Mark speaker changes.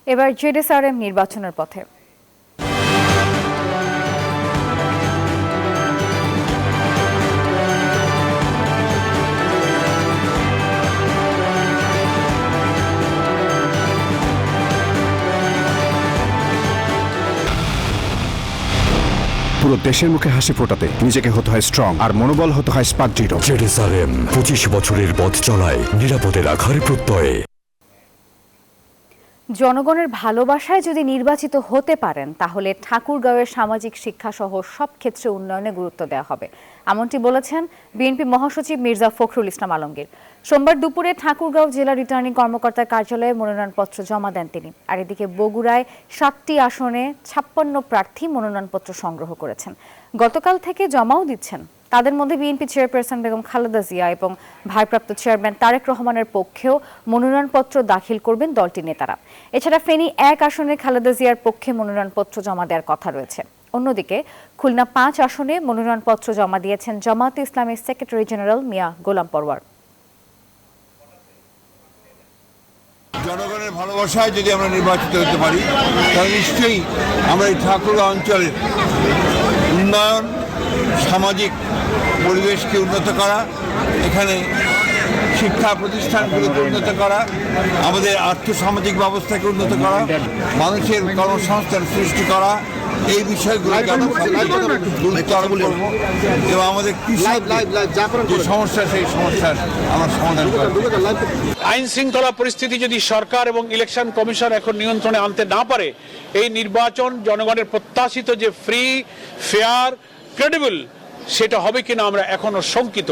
Speaker 1: এবার জেডএসআরএম নির্বাচনের পথে।
Speaker 2: পুরো দেশের মুখে হাসি ফোটাতে নিজেকে হতে হয় স্ট্রং, আর মনোবল হতে হয় স্পার্ক দৃঢ়।
Speaker 3: জেডএসআরএম 25 বছরের পথ চলায় নিরাপদে রাখার প্রত্যয়ে।
Speaker 1: জনগণের ভালোবাসায় যদি নির্বাচিত হতে পারেন তাহলে ঠাকুরগাঁওয়ের সামাজিক শিক্ষা সহ সব ক্ষেত্রে উন্নয়নে গুরুত্ব দেওয়া হবে, এমনটি বলেছেন বিএনপি মহাসচিব মির্জা ফখরুল ইসলাম আলমগীর। সোমবার দুপুরে ঠাকুরগাঁও জেলা রিটার্নিং কর্মকর্তার কার্যালয়ে মনোনয়নপত্র জমা দেন তিনি। আর এদিকে বগুড়ায় 7টি আসনে 56 প্রার্থী মনোনয়নপত্র সংগ্রহ করেছেন, গতকাল থেকে জমাও দিচ্ছেন। তাদের মধ্যে বিএনপি চেয়ারপারসন বেগম খালেদা জিয়া এবং ভারপ্রাপ্ত চেয়ারম্যান তারেক রহমানের পক্ষেও মনোনয়নপত্র দাখিল করবেন দলটির নেতারা। এছাড়া ফেনী 1 আসনে খালেদা জিয়ার পক্ষে মনোনয়নপত্র জমা দেওয়ার কথা রয়েছে। অন্যদিকে খুলনা 5 আসনে মনোনয়নপত্র জমা দিয়েছেন জামায়াতে ইসলামের সেক্রেটারি জেনারেল মিয়া গোলাম পরওয়ার।
Speaker 4: জনগণের ভালোবাসায় যদি আমরা নির্বাচিত হতে পারি তাহলে নিশ্চয়ই আমরা এই ঠাকুরগাঁও অঞ্চলের উন্নয়ন, সামাজিক পরিবেশকে উন্নত করা, এখানে শিক্ষা প্রতিষ্ঠানগুলোকে উন্নত করা, আমাদের আর্থসামাজিক ব্যবস্থাকে উন্নত করা, মানুষের কর্মসংস্থান সৃষ্টি করা, এই বিষয়গুলোকে আমরা গুরুত্ব আরোপ করবো এবং আমাদের যে সমস্যা সেই সমস্যার আমরা সমাধান করব।
Speaker 5: আইন শৃঙ্খলা পরিস্থিতি যদি সরকার এবং ইলেকশন কমিশন এখন নিয়ন্ত্রণে আনতে না পারে, এই নির্বাচন জনগণের প্রত্যাশিত যে ফ্রি, ফেয়ার, ক্রেডিবল সেটা হবে কিনা আমরা এখনো শঙ্কিত।